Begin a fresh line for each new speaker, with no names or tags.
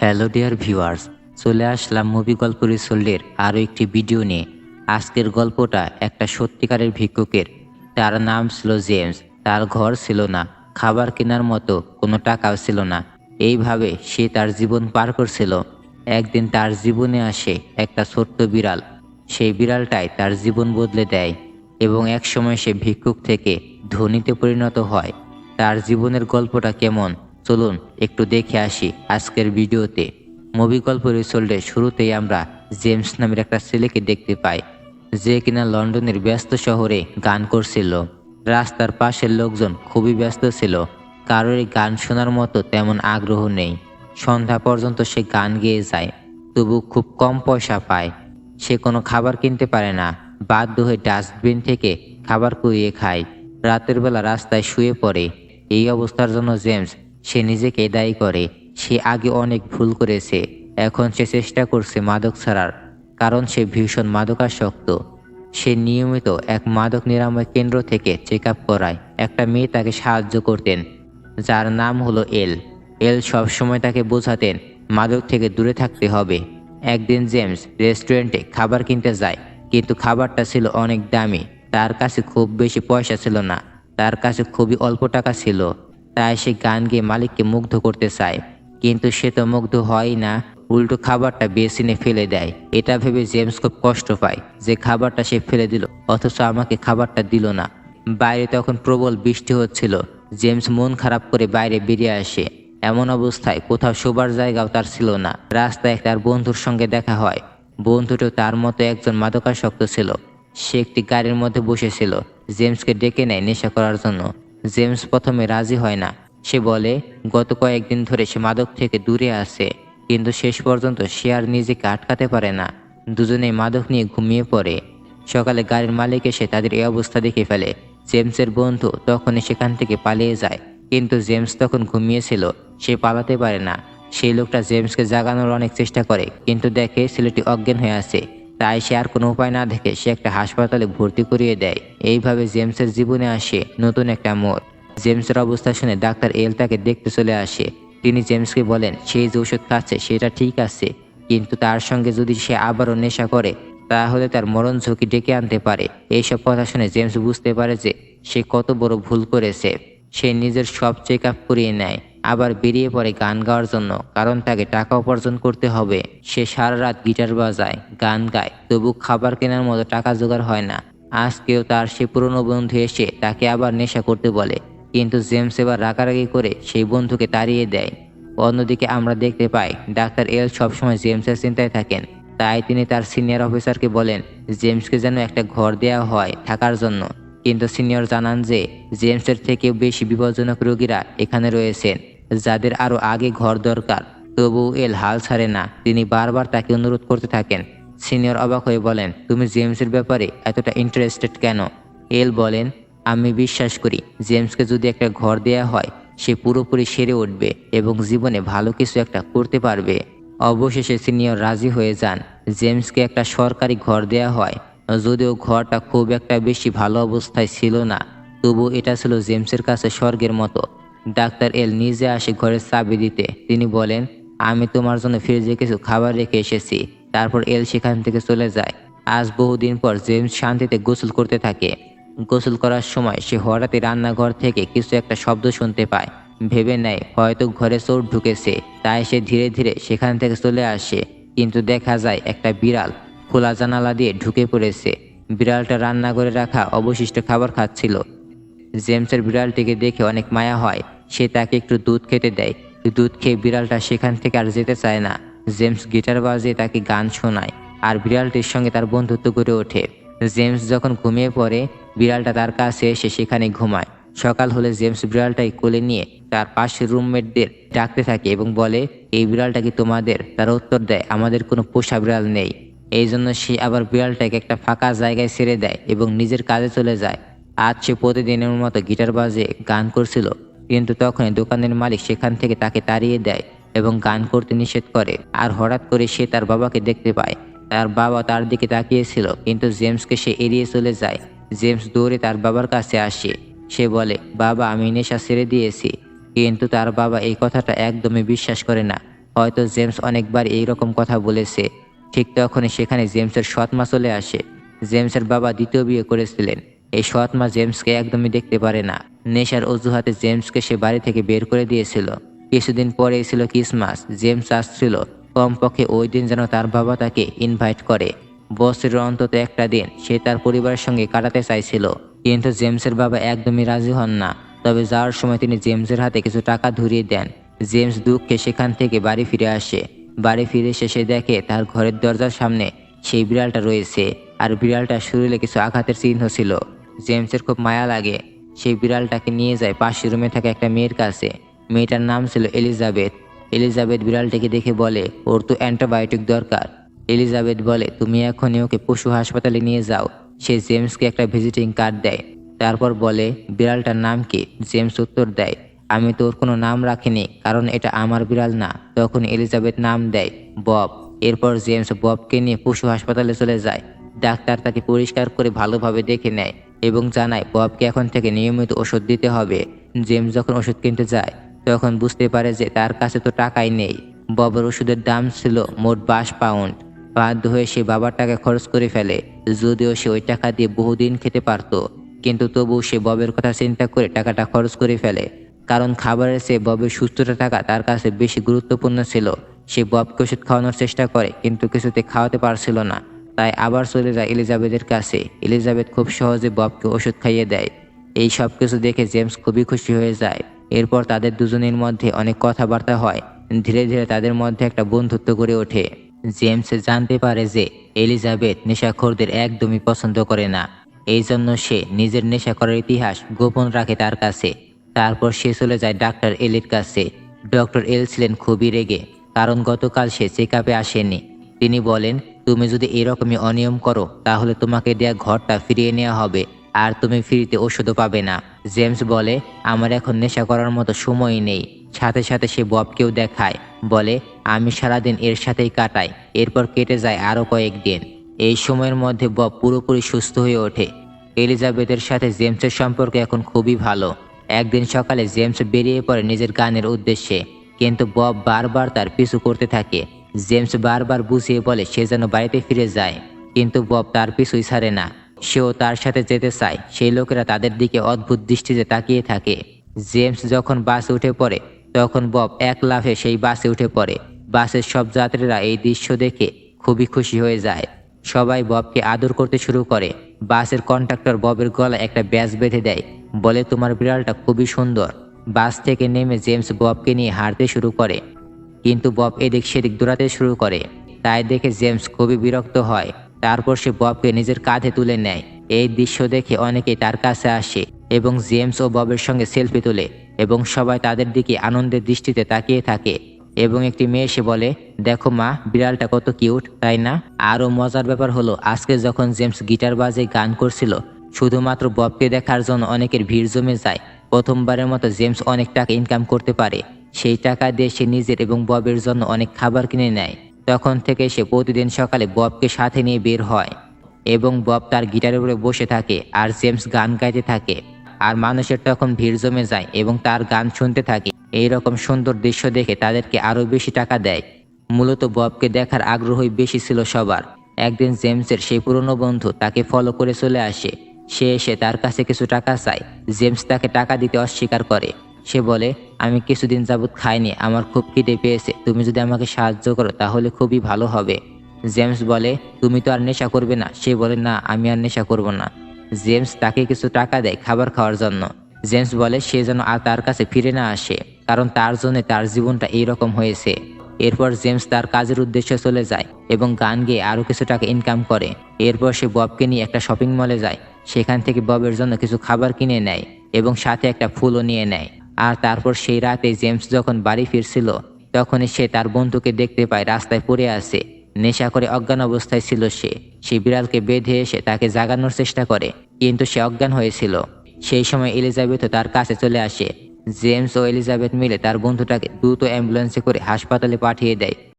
Hello dear viewers, চলে আসলাম movie গল্প রিসোল্ডের আরও একটি ভিডিও নিয়ে। আজকের গল্পটা একটা সত্যিকারের ভিক্ষুকের। তার নাম ছিল জেমস। তার ঘর ছিল না, খাবার কেনার মতো কোনো টাকাও ছিল না। এইভাবে সে তার জীবন পার করছিল। একদিন তার জীবনে আসে একটা ছোট্ট বিড়াল। সেই বিড়ালটাই তার জীবন বদলে দেয় এবং একসময় সে ভিক্ষুক থেকে ধনীতে পরিণত হয়। তার জীবনের গল্পটা কেমন, চলুন একটু দেখে আসি আজকের ভিডিওতে। মুভি গল্প রিসোল্টে শুরুতেই আমরা জেমস নামের একটা ছেলেকে দেখতে পাই, যে কিনা লন্ডনের ব্যস্ত শহরে গান করছিল। রাস্তার পাশের লোকজন খুবই ব্যস্ত ছিল, কারোরই গান শোনার মতো তেমন আগ্রহ নেই। সন্ধ্যা পর্যন্ত সে গান গেয়ে যায়, তবু খুব কম পয়সা পায়। সে কোনো খাবার কিনতে পারে না, বাধ্য হয়ে ডাস্টবিন থেকে খাবার কুড়িয়ে খায়। রাতের বেলা রাস্তায় শুয়ে পড়ে। এই অবস্থার জন্য জেমস সে নিজেকে দায়ী করে। সে আগে অনেক ভুল করেছে, এখন সে চেষ্টা করছে মাদক ছাড়ার, কারণ সে ভীষণ মাদকাসক্ত। সে নিয়মিত এক মাদক নিরাময় কেন্দ্র থেকে চেক আপ করায়। একটা মেয়ে তাকে সাহায্য করতেন, যার নাম হলো এল। এল সবসময় তাকে বোঝাতেন মাদক থেকে দূরে থাকতে হবে। একদিন জেমস রেস্টুরেন্টে খাবার কিনতে যায়, কিন্তু খাবারটা ছিল অনেক দামি। তার কাছে খুব বেশি পয়সা ছিল না, তার কাছে খুবই অল্প টাকা ছিল। তাই সে গান গেয়ে মালিককে মুগ্ধ করতে চায়, কিন্তু সে তো মুগ্ধ হয়ই না, উল্টো খাবারটা বেসিনে ফেলে দেয়। এটা ভেবে জেমস খুব কষ্ট পায় যে খাবারটা সে ফেলে দিল, অথচ আমাকে খাবারটা দিল না। বাইরে তখন প্রবল বৃষ্টি হচ্ছিল। জেমস মন খারাপ করে বাইরে বেরিয়ে আসে। এমন অবস্থায় কোথাও শোবার জায়গাও তার ছিল না। রাস্তায় তার বন্ধুর সঙ্গে দেখা হয়। বন্ধুটিও তার মতো একজন মাদকাসক্ত ছিল। সে একটি গাড়ির মধ্যে বসেছিল, জেমসকে ডেকে নেয় নেশা করার জন্য। জেমস প্রথমে রাজি হয় না। সে বলে গত কয়েকদিন ধরে সে মাদক থেকে দূরে আছে, কিন্তু শেষ পর্যন্ত সে আর নিজেকে আটকাতে পারে না। দুজনেই মাদক নিয়ে ঘুমিয়ে পড়ে। সকালে গাড়ির মালিক এসে তাদের এই অবস্থা দেখে ফেলে। জেমসের বন্ধু তখনই সেখান থেকে পালিয়ে যায়, কিন্তু জেমস তখন ঘুমিয়েছিল, সে পালাতে পারে না। সেই লোকটা জেমসকে জাগানোর অনেক চেষ্টা করে, কিন্তু দেখে ছেলেটি অজ্ঞান হয়ে আছে। তাই সে আর কোনো উপায় না দেখে সে একটা হাসপাতালে ভর্তি করিয়ে দেয়। এইভাবে জেমসের জীবনে আসে নতুন একটা মোড়। জেমসের অবস্থা শুনে ডাক্তার এল তাকে দেখতে চলে আসে। তিনি জেমসকে বলেন সেই যে ওষুধ খাচ্ছে সেটা ঠিক আছে, কিন্তু তার সঙ্গে যদি সে আবারও নেশা করে তাহলে তার মরণ ঝুঁকি ডেকে আনতে পারে। এইসব কথা শুনে জেমস বুঝতে পারে যে সে কত বড় ভুল করেছে। সে নিজের সব চেক আপ করিয়ে নেয়, আবার বেরিয়ে পড়ে গান গাওয়ার জন্য, কারণ তাকে টাকা উপার্জন করতে হবে। সে সারা রাত গিটার বাজায়, গান গায়, তবু খাবার কেনার মতো টাকা জোগাড় হয় না। আজকেও তার সে পুরনো বন্ধু এসে তাকে আবার নেশা করতে বলে, কিন্তু জেমস এবার রাগারাগি করে সেই বন্ধুকে তাড়িয়ে দেয়। অন্যদিকে আমরা দেখতে পাই ডাক্তার এল সবসময় জেমসের চিন্তায় থাকেন। তাই তিনি তার সিনিয়র অফিসারকে বলেন জেমসকে যেন একটা ঘর দেওয়া হয় থাকার জন্য, কিন্তু সিনিয়র জানান যে জেমসের থেকেও বেশি বিপজ্জনক রোগীরা এখানে রয়েছেন, যাদের আরও আগে ঘর দরকার। তবু এল হাল ছাড়ে না, তিনি বারবার তাকে অনুরোধ করতে থাকেন। সিনিয়র অবাক হয়ে বলেন তুমি জেমসের ব্যাপারে এতটা ইন্টারেস্টেড কেন? এল বলেন আমি বিশ্বাস করি জেমসকে যদি একটা ঘর দেয়া হয় সে পুরোপুরি সেরে উঠবে এবং জীবনে ভালো কিছু একটা করতে পারবে। অবশেষে সিনিয়র রাজি হয়ে যান, জেমসকে একটা সরকারি ঘর দেয়া হয়। যদিও ঘরটা খুব একটা বেশি ভালো অবস্থায় ছিল না, তবু এটা ছিল জেমসের কাছে স্বর্গের মতো। ডাক্তার এল নিজে আসে ঘরের চাবি দিতে। তিনি বলেন আমি তোমার জন্য ফ্রিজে কিছু খাবার রেখে এসেছি। তারপর এল সেখান থেকে চলে যায়। আজ বহুদিন পর জেমস শান্তিতে গোসল করতে থাকে। গোসল করার সময় সে হঠাৎই রান্নাঘর থেকে কিছু একটা শব্দ শুনতে পায়। ভেবে নেয় হয়তো ঘরে চোর ঢুকেছে, তাই সে ধীরে ধীরে সেখান থেকে চলে আসে। কিন্তু দেখা যায় একটা বিড়াল খোলা জানালা দিয়ে ঢুকে পড়েছে। বিড়ালটা রান্নাঘরে রাখা অবশিষ্ট খাবার খাচ্ছিল। জেমসের বিড়ালটিকে দেখে অনেক মায়া হয়। সে তাকে একটু দুধ খেতে দেয়। দুধ খেয়ে বিড়ালটা সেখান থেকে আর যেতে চায় না। জেমস গিটার বাজিয়ে তাকে গান শোনায়, আর বিড়ালটির সঙ্গে তার বন্ধুত্ব গড়ে ওঠে। জেমস যখন ঘুমিয়ে পড়ে বিড়ালটা তার কাছে এসে সেখানে ঘুমায়। সকাল হলে জেমস বিড়ালটাই কোলে নিয়ে তার পাশের রুমমেটদের ডাকতে থাকে এবং বলে এই বিড়ালটা কি তোমাদের? তারা উত্তর দেয় আমাদের কোনো পোষা বিড়াল নেই। এই জন্য সে আবার বিড়ালটাকে একটা ফাঁকা জায়গায় ছেড়ে দেয় এবং নিজের কাজে চলে যায়। আজ সে প্রতিদিনের মতো গিটার বাজিয়ে গান করছিল, কিন্তু তখনই দোকানের মালিক সেখান থেকে তাকে তাড়িয়ে দেয় এবং গান করতে নিষেধ করে। আর হঠাৎ করে সে তার বাবাকে দেখতে পায়। তার বাবা তার দিকে তাকিয়েছিল, কিন্তু জেমসকে সে এড়িয়ে চলে যায়। জেমস দৌড়ে তার বাবার কাছে আসে। সে বলে বাবা আমি নেশা ছেড়ে দিয়েছি, কিন্তু তার বাবা এই কথাটা একদমই বিশ্বাস করে না। হয়তো জেমস অনেকবার এইরকম কথা বলেছে। ঠিক তখনই সেখানে জেমসের সৎ মা চলে আসে। জেমসের বাবা দ্বিতীয় বিয়ে করেছিলেন। এই সৎ মা জেমসকে একদমই দেখতে পারে না। নেশার অজুহাতে জেমসকে সে বাড়ি থেকে বের করে দিয়েছিল। কিছুদিন পরেই ছিল ক্রিসমাস। জেমস আসছিল। কমপক্ষে ওই দিন যেন তার বাবা তাকে ইনভাইট করে। বছরের অন্তত একটা দিন সে তার পরিবারের সঙ্গে কাটাতে চাইছিল, কিন্তু জেমসের বাবা একদমই রাজি হন না। তবে যাওয়ার সময় তিনি জেমসের হাতে কিছু টাকা ধরিয়ে দেন। জেমস দুঃখে সেখান থেকে বাড়ি ফিরে আসে। বাড়ি ফিরে এসে সে দেখে তার ঘরের দরজার সামনে সেই বিড়ালটা রয়েছে, আর বিড়ালটার শরীরে কিছু আঘাতের চিহ্ন ছিল। জেমসের খুব মায়া লাগে। সেই বিড়ালটাকে নিয়ে যায় পাশের রুমে থাকা একটা মেয়ের কাছে। মেয়েটার নাম ছিল এলিজাবেথ। এলিজাবেথ বিড়ালটিকে দেখে বলে, ওর তো অ্যান্টিবায়োটিক দরকার। এলিজাবেথ বলে, তুমি এখনই ওকে পশু হাসপাতালে নিয়ে যাও। সে জেমসকে একটা ভিজিটিং কার্ড দেয়। তারপর বলে, বিড়ালটার নাম কি? জেমস উত্তর দেয়, আমি তো ওর কোনো নাম রাখিনি, কারণ এটা আমার বিড়াল না। তখন এলিজাবেথ নাম দেয় বব। এরপর জেমস ববকে নিয়ে পশু হাসপাতালে চলে যায়। ডাক্তার তাকে পরিষ্কার করে ভালোভাবে দেখে নেয় এবং জানায় ববকে এখন থেকে নিয়মিত ওষুধ দিতে হবে। জেমস যখন ওষুধ কিনতে যায় তখন বুঝতে পারে যে তার কাছে তো টাকাই নেই। ববের ওষুধের দাম ছিল মোট 22 পাউন্ড। বাধ্য হয়ে সে বাবার টাকা খরচ করে ফেলে। যদিও সে ওই টাকা দিয়ে বহুদিন খেতে পারত, কিন্তু তবুও সে ববের কথা চিন্তা করে টাকাটা খরচ করে ফেলে। কারণ খাবারের চেয়ে ববের সুস্থতা টাকা তার কাছে বেশি গুরুত্বপূর্ণ ছিল। সে ববকে ওষুধ খাওয়ানোর চেষ্টা করে, কিন্তু কিছুতে খাওয়াতে পারছিল না। তাই আবার চলে যায় এলিজাবেথের কাছে। এলিজাবেথ খুব সহজে ববকে ওষুধ খাইয়ে দেয়। এই সব কিছু দেখে জেমস খুবই খুশি হয়ে যায়। এরপর তাদের দুজনের মধ্যে অনেক কথাবার্তা হয়। ধীরে ধীরে তাদের মধ্যে একটা বন্ধুত্ব গড়ে ওঠে। জেমস জানতে পারে যে এলিজাবেথ নেশাখোরদের একদমই পছন্দ করে না। এই জন্য সে নিজের নেশা করার ইতিহাস গোপন রাখে তার কাছে। তারপর সে চলে যায় ডাক্তার এলির কাছে। ডক্টর এল ছিলেন খুবই রেগে, কারণ গতকাল সে চেক আপে আসেনি। তিনি বলেন, তুমি যদি এরকমই অনিয়ম করো তাহলে তোমাকে দেয়া ঘরটা ফিরিয়ে নেওয়া হবে, আর তুমি ফ্রিতে ওষুধও পাবে না। জেমস বলে, আমার এখন নেশা করার মতো সময়ই নেই। সাথে সাথে সে ববকেও দেখায়। বলে, আমি সারাদিন এর সাথেই কাটাই। এরপর কেটে যায় আরও কয়েকদিন। এই সময়ের মধ্যে বব পুরোপুরি সুস্থ হয়ে ওঠে। এলিজাবেথের সাথে জেমসের সম্পর্ক এখন খুবই ভালো। একদিন সকালে জেমস বেরিয়ে পড়ে নিজের গানের উদ্দেশ্যে, কিন্তু বব বারবার তার পিছু করতে থাকে। জেমস বারবার বুঝিয়ে বলে সে যেন বাড়িতে ফিরে যায়, কিন্তু বব তার পিছুই ছাড়ে না। সেও তার সাথে যেতে চায়। সেই লোকেরা তাদের দিকে অদ্ভুত দৃষ্টিতে তাকিয়ে থাকে। জেমস যখন বাসে উঠে পড়ে তখন বব এক লাফে সেই বাসে উঠে পড়ে। বাসের সব যাত্রীরা এই দৃশ্য দেখে খুবই খুশি হয়ে যায়। সবাই ববকে আদর করতে শুরু করে। বাসের কন্ডাক্টর ববের গলায় একটা ব্যাজ বেঁধে দেয়। বলে, তোমার বিড়ালটা খুবই সুন্দর। বাস থেকে নেমে জেমস ববকে নিয়ে হাঁটতে শুরু করে, কিন্তু বব এদিক সেদিক দৌড়াতে শুরু করে। তাই দেখে জেমস খুবই বিরক্ত হয়। তারপর সে ববকে নিজের কাঁধে তুলে নেয়। এই দৃশ্য দেখে অনেকেই তার কাছে আসে এবং জেমস ও ববের সঙ্গে সেলফি তোলে, এবং সবাই তাদের দিকে আনন্দের দৃষ্টিতে তাকিয়ে থাকে। এবং একটি মেয়ে এসে বলে, দেখো মা, বিড়ালটা কত কিউট, তাই না? আরও মজার ব্যাপার হলো, আজকে যখন জেমস গিটার বাজে গান করছিল, শুধুমাত্র ববকে দেখার জন্য অনেকের ভিড় জমে যায়। প্রথমবারের মতো জেমস অনেক টাকা ইনকাম করতে পারে। সেই টাকা দিয়ে সে নিজের এবং ববের জন্য অনেক খাবার কিনে নেয়। তখন থেকে সে প্রতিদিন সকালে ববকে সাথে নিয়ে বের হয়, এবং বব তার গিটারের উপরে বসে থাকে আর জেমস গান গাইতে থাকে। আর মানুষের তখন ভিড় জমে যায় এবং তার গান শুনতে থাকে। এই রকম সুন্দর দৃশ্য দেখে তাদেরকে আরও বেশি টাকা দেয়। মূলত ববকে দেখার আগ্রহই বেশি ছিল সবার। একদিন জেমসের সেই পুরনো বন্ধু তাকে ফলো করে চলে আসে। সে এসে তার কাছে কিছু টাকা চায়। জেমস তাকে টাকা দিতে অস্বীকার করে। সে বলে, আমি কিছুদিন যাবৎ খাইনি, আমার খুব খিদে পেয়েছে। তুমি যদি আমাকে সাহায্য করো তাহলে খুবই ভালো হবে। জেমস বলে, তুমি তো আর নেশা করবে না? সে বলে, না, আমি আর নেশা করব না। জেমস তাকে কিছু টাকা দেয় খাবার খাওয়ার জন্য। জেমস বলে সে যেন আর তার কাছে ফিরে না আসে, কারণ তার জন্য তার জীবনটা এইরকম হয়েছে। এরপর জেমস তার কাজের উদ্দেশ্যে চলে যায় এবং গান গেয়ে আরও কিছু টাকা ইনকাম করে। এরপর সে ববকে নিয়ে একটা শপিং মলে যায়। সেখান থেকে ববের জন্য কিছু খাবার কিনে নেয় এবং সাথে একটা ফুলও নিয়ে নেয়। আর তারপর সেই রাতে জেমস যখন বাড়ি ফিরছিল তখনই সে তার বন্ধুকে দেখতে পায় রাস্তায় পড়ে আছে। নেশা করে অজ্ঞান অবস্থায় ছিল সে। সেই বিড়ালকে বেঁধে এসে তাকে জাগানোর চেষ্টা করে, কিন্তু সে অজ্ঞান হয়েছিল। সেই সময় এলিজাবেথও তার কাছে চলে আসে। জেমস ও এলিজাবেথ মিলে তার বন্ধুটাকে দ্রুত অ্যাম্বুলেন্সে করে হাসপাতালে পাঠিয়ে দেয়।